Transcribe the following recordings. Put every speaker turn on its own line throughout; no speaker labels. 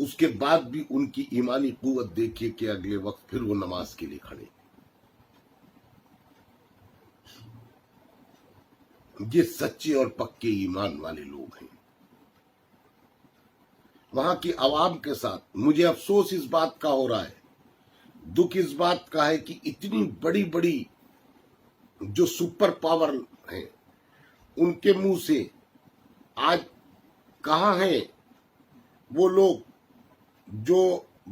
اس کے بعد بھی ان کی ایمانی قوت دیکھیے کہ اگلے وقت پھر وہ نماز کے لیے کھڑے. یہ سچے اور پکے ایمان والے لوگ ہیں. وہاں کی عوام کے ساتھ مجھے افسوس اس بات کا ہو رہا ہے, دکھ اس بات کا ہے کہ اتنی بڑی بڑی جو سپر پاور ہیں ان کے منہ سے آج کہاں ہیں وہ لوگ جو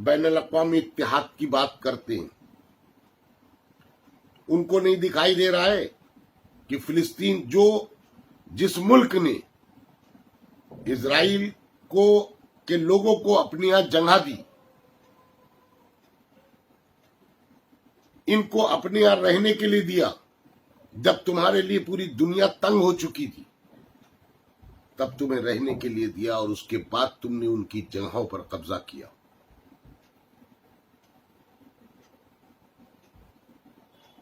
بین الاقوامی اتحاد کی بات کرتے ہیں. ان کو نہیں دکھائی دے رہا ہے کہ فلسطین جس ملک نے اسرائیل کے لوگوں کو اپنے یہاں جگہ دی, ان کو اپنے یہاں رہنے کے لیے دیا, جب تمہارے لیے پوری دنیا تنگ ہو چکی تھی تب تمہیں رہنے کے لیے دیا, اور اس کے بعد تم نے ان کی جگہوں پر قبضہ کیا.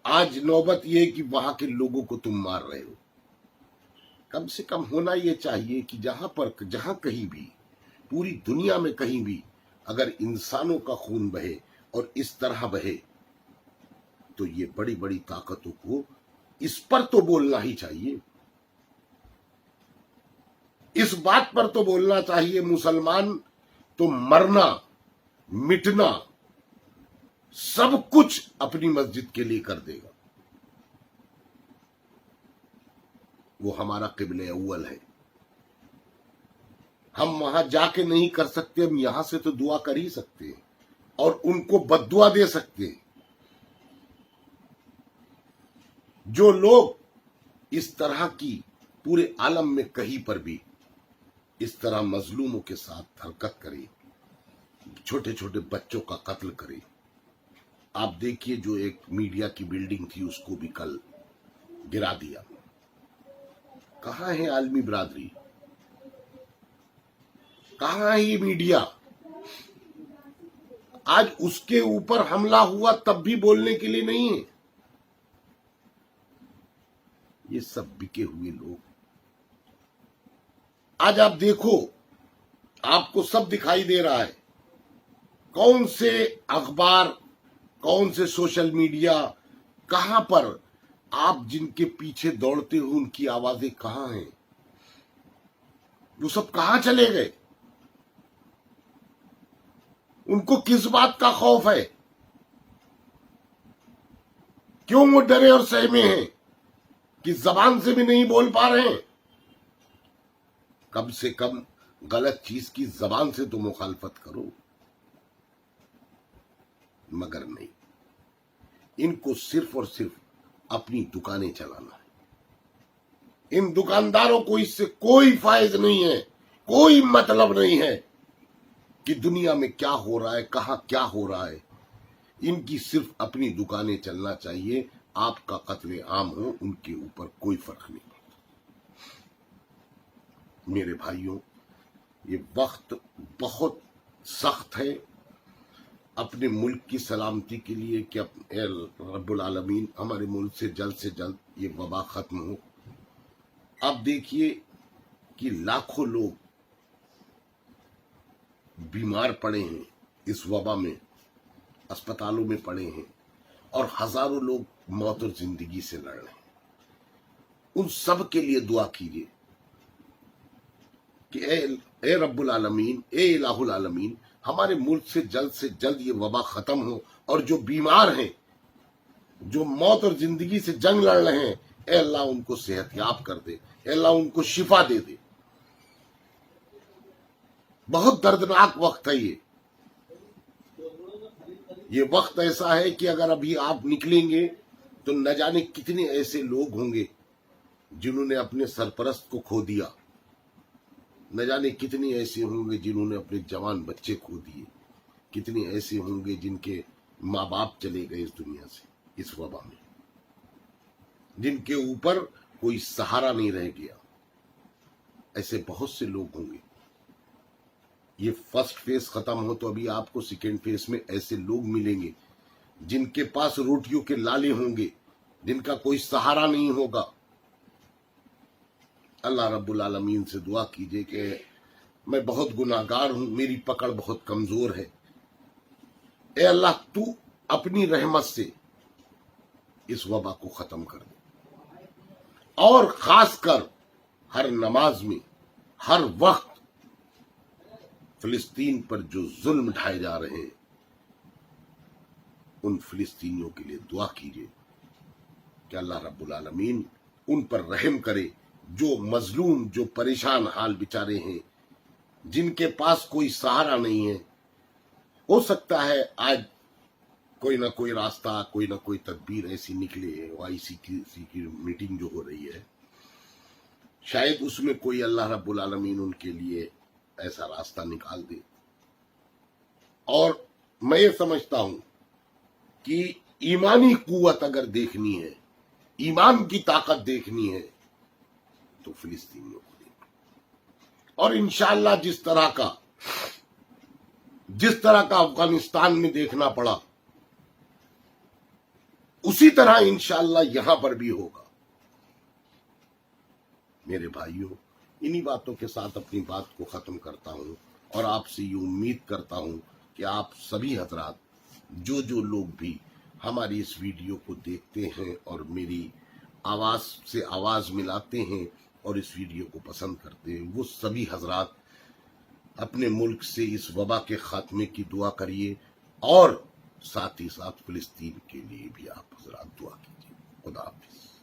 آج نوبت یہ کہ وہاں کے لوگوں کو تم مار رہے ہو. کم سے کم ہونا یہ چاہیے کہ جہاں کہیں بھی پوری دنیا میں کہیں بھی اگر انسانوں کا خون بہے اور اس طرح بہے تو یہ بڑی بڑی طاقتوں کو اس پر تو بولنا ہی چاہیے, اس بات پر تو بولنا چاہیے. مسلمان تو مرنا مٹنا سب کچھ اپنی مسجد کے لیے کر دے گا. وہ ہمارا قبلہ اول ہے. ہم وہاں جا کے نہیں کر سکتے, ہم یہاں سے تو دعا کر ہی سکتے ہیں اور ان کو بددعا دے سکتے ہیں. جو لوگ اس طرح کی پورے عالم میں کہیں پر بھی اس طرح مظلوموں کے ساتھ حرکت کرے, چھوٹے چھوٹے بچوں کا قتل کرے. آپ دیکھیے جو ایک میڈیا کی بلڈنگ تھی اس کو بھی کل گرا دیا. کہاں ہے عالمی برادری, کہاں ہے یہ میڈیا؟ آج اس کے اوپر حملہ ہوا تب بھی بولنے کے لیے نہیں ہے. یہ سب بکے ہوئے لوگ. آج آپ دیکھو, آپ کو سب دکھائی دے رہا ہے, کون سے اخبار, کون سے سوشل میڈیا, کہاں پر آپ جن کے پیچھے دوڑتے ہو ان کی آوازیں کہاں ہیں؟ وہ سب کہاں چلے گئے؟ ان کو کس بات کا خوف ہے؟ کیوں وہ ڈرے اور سہمے ہیں کہ زبان سے بھی نہیں بول پا رہے ہیں؟ کم سے کم غلط چیز کی زبان سے تو مخالفت کرو. مگر نہیں, ان کو صرف اور صرف اپنی دکانیں چلانا ہے. ان دکانداروں کو اس سے کوئی فائد نہیں ہے, کوئی مطلب نہیں ہے کہ دنیا میں کیا ہو رہا ہے, کہاں کیا ہو رہا ہے. ان کی صرف اپنی دکانیں چلنا چاہیے. آپ کا قتل عام ہو, ان کے اوپر کوئی فرق نہیں. میرے بھائیوں, یہ وقت بہت سخت ہے اپنے ملک کی سلامتی کے لیے کہ اے رب العالمین ہمارے ملک سے جلد یہ وبا ختم ہو. اب دیکھیے کہ لاکھوں لوگ بیمار پڑے ہیں اس وبا میں, اسپتالوں میں پڑے ہیں, اور ہزاروں لوگ موت اور زندگی سے لڑ رہے ہیں. ان سب کے لیے دعا کیجیے کہ اے رب العالمین, اے الہ العالمین, ہمارے ملک سے جلد یہ وبا ختم ہو, اور جو بیمار ہیں, جو موت اور زندگی سے جنگ لڑ رہے ہیں, اے اللہ ان کو صحت یاب کر دے, اے اللہ ان کو شفا دے دے. بہت دردناک وقت ہے یہ وقت ایسا ہے کہ اگر ابھی آپ نکلیں گے تو نہ جانے کتنے ایسے لوگ ہوں گے جنہوں نے اپنے سرپرست کو کھو دیا, نہ جانے کتنے ایسے ہوں گے جنہوں نے اپنے جوان بچے کھو دیے, کتنے ایسے ہوں گے جن کے ماں باپ چلے گئے اس دنیا سے اس وبا میں, جن کے اوپر کوئی سہارا نہیں رہ گیا. ایسے بہت سے لوگ ہوں گے. یہ فرسٹ فیز ختم ہو تو ابھی آپ کو سیکنڈ فیز میں ایسے لوگ ملیں گے جن کے پاس روٹیوں کے لالے ہوں گے, جن کا کوئی سہارا نہیں ہوگا. اللہ رب العالمین سے دعا کیجئے کہ میں بہت گناہگار ہوں، میری پکڑ بہت کمزور ہے۔ اے اللہ تو اپنی رحمت سے اس وبا کو ختم کر دے، اور خاص کر ہر نماز میں ہر وقت فلسطین پر جو ظلم ڈھائے جا رہے ہیں ان فلسطینیوں کے لیے دعا کیجیے کہ اللہ رب العالمین ان پر رحم کرے، جو مظلوم، جو پریشان حال بیچارے ہیں، جن کے پاس کوئی سہارا نہیں ہے۔ ہو سکتا ہے آج کوئی نہ کوئی راستہ، کوئی نہ کوئی تدبیر ایسی نکلے، OIC کی میٹنگ جو ہو رہی ہے، شاید اس میں کوئی اللہ رب العالمین ان کے لیے ایسا راستہ نکال دے۔ اور میں یہ سمجھتا ہوں کہ ایمانی قوت اگر دیکھنی ہے، ایمان کی طاقت دیکھنی ہے تو فلسطینیوں کو دیکھیں، اور انشاءاللہ جس طرح کا افغانستان میں دیکھنا پڑا اسی طرح انشاءاللہ یہاں پر بھی ہوگا۔ میرے بھائیوں، انہی باتوں کے ساتھ اپنی بات کو ختم کرتا ہوں، اور آپ سے یہ امید کرتا ہوں کہ آپ سبھی حضرات جو لوگ بھی ہماری اس ویڈیو کو دیکھتے ہیں اور میری آواز سے آواز ملاتے ہیں اور اس ویڈیو کو پسند کرتے ہیں، وہ سبھی حضرات اپنے ملک سے اس وبا کے خاتمے کی دعا کریے، اور ساتھ ہی ساتھ فلسطین کے لیے بھی آپ حضرات دعا کیجیے۔ خدا حافظ۔